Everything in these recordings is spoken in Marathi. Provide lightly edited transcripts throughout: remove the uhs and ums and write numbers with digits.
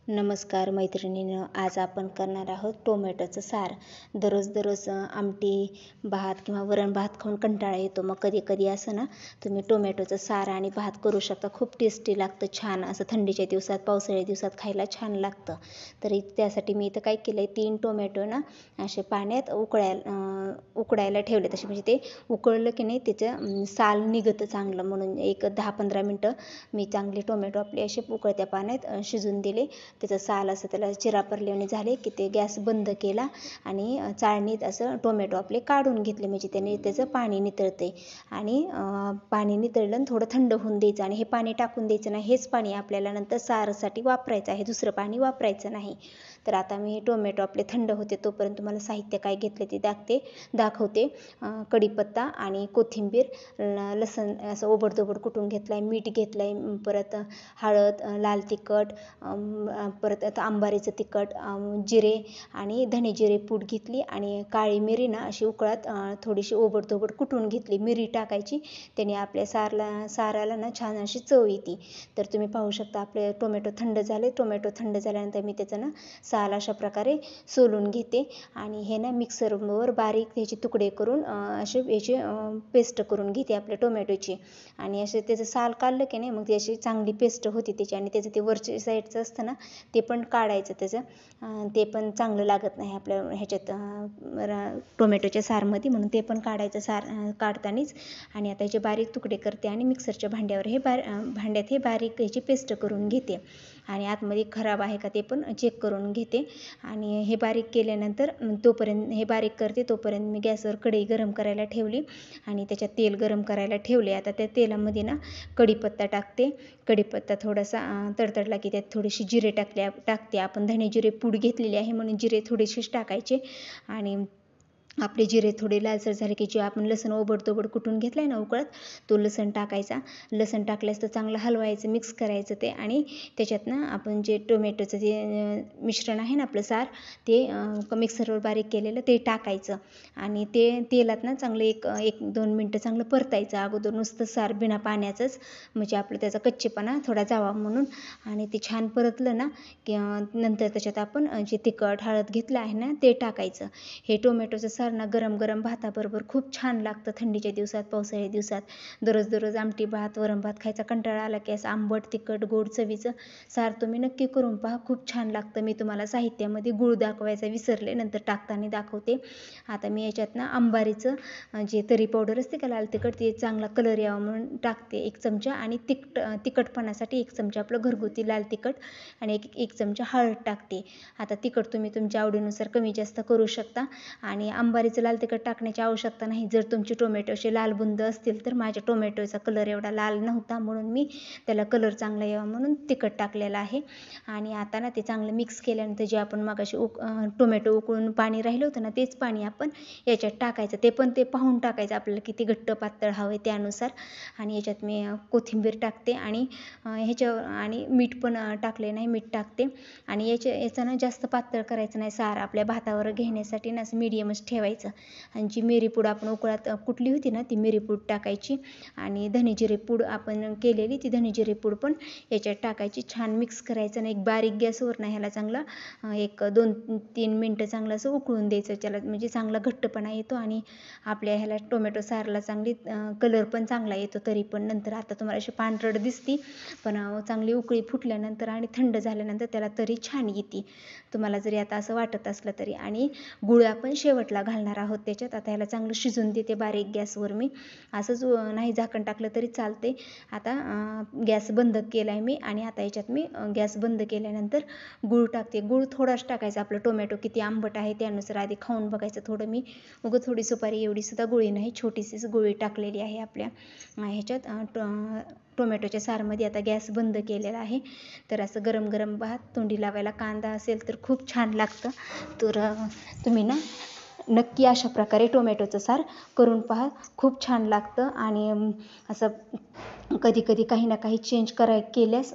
नमस्कार मैत्रिणींनो, आज आपण करणार आहोत टोमॅटोचं सार. दररोज आमटी भात किंवा वरण भात खाऊन कंटाळा येतो. मग कधी कधी असं ना तुम्ही टोमॅटोचं सार आणि भात करू शकता. खूप टेस्टी लागतं, छान असं थंडीच्या दिवसात पावसाळ्या दिवसात खायला छान लागतं. तर त्यासाठी मी इथं काय केलं आहे, 3 टोमॅटो ना असे पाण्यात उकडायला ठेवले. तसे म्हणजे ते उकळलं की नाही त्याचं साल निघतं चांगलं, म्हणून एक 10-15 मिनटं मी चांगले टोमॅटो आपले असे उकळत्या पाण्यात शिजून दिले. त्याचं साल असं त्याला चिरापरल्याने झाले की ते गॅस बंद केला आणि चाळणीत असं टोमॅटो आपले काढून घेतले, म्हणजे त्याने त्याचं पाणी नितळते. आणि पाणी नितळलं आणि थोडं थंड होऊन द्यायचं आणि हे पाणी टाकून द्यायचं नाही. हेच पाणी आपल्याला नंतर सारसाठी वापरायचं आहे, दुसरं पाणी वापरायचं नाही. तर आता मी टोमॅटो आपले थंड होते तोपर्यंत तुम्हाला साहित्य काय घेतले ते दाखवते. कढीपत्ता आणि कोथिंबीर, लसण असं ओबडधोबड कुटून घेतलं आहे, मीठ घेतलं आहे, परत हळद, लाल तिखट, परत आता आंबारीचं तिखट, जिरे आणि धणे जिरे पूड घेतली आणि काळी मिरी ना अशी उकळात थोडीशी ओबडधोबड कुटून घेतली. मिरी टाकायची, त्याने आपल्या साराला ना छान अशी चव येते. तर तुम्ही पाहू शकता आपले टोमॅटो थंड झाले. टोमॅटो थंड झाल्यानंतर मी त्याचं ना साल अशा प्रकारे सोलून घेते आणि हे ना मिक्सरवर बारीक त्याचे तुकडे करून असे याची पेस्ट करून घेते आपल्या टोमॅटोची. आणि असे त्याचं साल काढलं की नाही मग ती अशी चांगली पेस्ट होती त्याची. आणि त्याचं ते वरच्या साईडचं असतं ना ते पण काढायचं त्याचं, ते पण चांगलं लागत नाही आपल्या ह्याच्यात टोमॅटोच्या सारमध्ये, म्हणून ते पण काढायचं सार काढतानीच. आणि आता याचे बारीक तुकडे करते आणि मिक्सरच्या भांड्यावर भांड्यात हे बारीक याची पेस्ट करून घेते. आणि आतमध्ये खराब आहे का ते पण चेक करून घेते. आणि हे बारीक केल्यानंतर तोपर्यंत हे बारीक करते तोपर्यंत मी गॅसवर कढई गरम करायला ठेवली आणि त्याच्यात तेल गरम करायला ठेवले. आता त्या तेलामध्ये ना कढीपत्ता टाकते. कढीपत्ता थोडासा तडतडला की त्यात थोडीशी जिरे टाकते. आपण धणे जिरे पूड घेतलेली आहे म्हणून जिरे थोडेसेच टाकायचे. आणि आपले जिरे थोडे लालसर झाले की जे आपण लसण ओबडधोबड कुटून घेतलं आहे ना उकळत, तो लसण टाकायचा. लसण टाकल्यास तर चांगलं हलवायचं, मिक्स करायचं ते. आणि त्याच्यात ना आपण जे टोमॅटोचं जे मिश्रण आहे ना आपलं सार, ते मिक्सरवर बारीक केलेलं ते टाकायचं. आणि ते तेलात ना चांगलं 1-2 मिनटं चांगलं परतायचं. अगोदर नुसतं सार बिना पाण्याचंच, म्हणजे आपलं त्याचा कच्चेपणा थोडा जावा म्हणून. आणि ते छान परतलं ना की नंतर त्याच्यात आपण जे तिखट हळद घेतलं आहे ना ते टाकायचं. हे टोमॅटोचं सार ना गरम गरम भाताबरोबर खूप छान लागतं थंडीच्या दिवसात पावसाळ्या दिवसात. दररोज आमटी भात वरण भात खायचा कंटाळा आला की असं आंबट तिखट गोड चवीचं सार तुम्ही नक्की करून पहा, खूप छान लागतं. मी तुम्हाला साहित्यामध्ये गूळ दाखवायचा विसरले, नंतर टाकताना दाखवते. आता मी याच्यात ना अंबारीचं जे तरी पावडर असते का लाल तिखट, ते चांगला कलर यावा म्हणून टाकते 1 चमचा. आणि तिखटपणासाठी 1 चमचा आपलं घरगुती लाल तिखट आणि एक चमचा हळद टाकते. आता तिखट तुम्ही तुमच्या आवडीनुसार कमी जास्त करू शकता. आणि अंबारीचं लाल तिखट टाकण्याची आवश्यकता नाही जर तुमचे टोमॅटो असे लालबुंद असतील तर. माझ्या टोमॅटोचा कलर एवढा लाल नव्हता म्हणून मी त्याला कलर चांगला यावा म्हणून तिखट टाकलेलं आहे. आणि आता ना ते चांगलं मिक्स केल्यानंतर जे आपण मगाशी टोमॅटो उकळून पाणी राहिलं होतं ना तेच पाणी आपण याच्यात टाकायचं. ते पण पाहून टाकायचं आपल्याला किती घट्ट पातळ हवं आहे त्यानुसार. आणि याच्यात मी कोथिंबीर टाकते आणि आणि मीठ पण टाकले नाही, मीठ टाकते. आणि याचं ना जास्त पातळ करायचं नाही सार, आपल्या भातावर घेण्यासाठी ना असं मीडियमच ठेवायचं. आणि जी मिरीपूड आपण उकळात कुटली होती ना ती मिरीपूड टाकायची. आणि धणे जिरे पूड आपण केलेली ती धणे जिरे पूड पण याच्यात टाकायची. छान मिक्स करायचं आणि एक बारीक गॅसवर ना ह्याला चांगला 1-2-3 मिनटं चांगलं असं उकळून द्यायचं त्याला, म्हणजे चांगला घट्टपणा येतो आणि आपल्या ह्याला टोमॅटो सारला चांगली कलर पण चांगला येतो. तरी पण नंतर आता तुम्हाला अशी पांढरट दिसती, पण चांगली उकळी फुटल्यानंतर आणि थंड झाल्यानंतर त्याला तरी छान येते, तुम्हाला जरी आता असं वाटत असलं तरी. आणि गुळ आपण शेवटला घालणार आहोत त्याच्यात. आता ह्याला चांगलं शिजून देते बारीक गॅसवर मी, असंच नाही झाकण टाकलं तरी चालते. आता गॅस बंद केला आहे मी. आणि आता याच्यात मी गॅस बंद केल्यानंतर गूळ टाकते. गूळ थोडाच टाकायचा, आपलं टोमॅटो किती आंबट आहे त्यानुसार आधी खाऊन बघायचं थोडं. मी थोडी सुपारी एवढी सुद्धा गुळी नाही, छोटीशीच गुळी टाकलेली आहे आपल्या ह्याच्यात टोमॅटोच्या सारमध्ये. आता गॅस बंद केलेला आहे. तर असं गरम गरम भात तोंडी लावायला कांदा असेल तर खूप छान लागतं. तर तुम्ही ना नक्की अशा प्रकारे टोमॅटोचं सार करून पहा, खूप छान लागतं. आणि असं कधी कधी काही ना काही चेंज केल्यास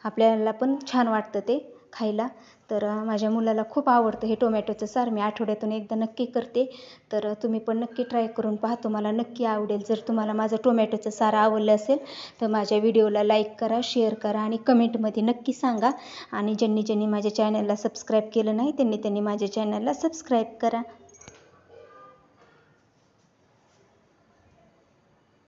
आपल्याला पण छान वाटतं ते खायला. तर माझ्या मुलाला खूप आवडतं हे टोमॅटोचं सार. मी आठवड्यातून एकदा नक्की करते. तर तुम्ही पण नक्की ट्राय करून पहा, तुम्हाला नक्की आवडेल. जर तुम्हाला माझं टोमॅटोचं सार आवडलं असेल तर माझ्या व्हिडिओला लाईक करा, शेअर करा आणि कमेंटमध्ये नक्की सांगा. आणि ज्यांनी माझ्या चॅनलला सबस्क्राईब केलं नाही त्यांनी माझ्या चॅनलला सबस्क्राईब करा.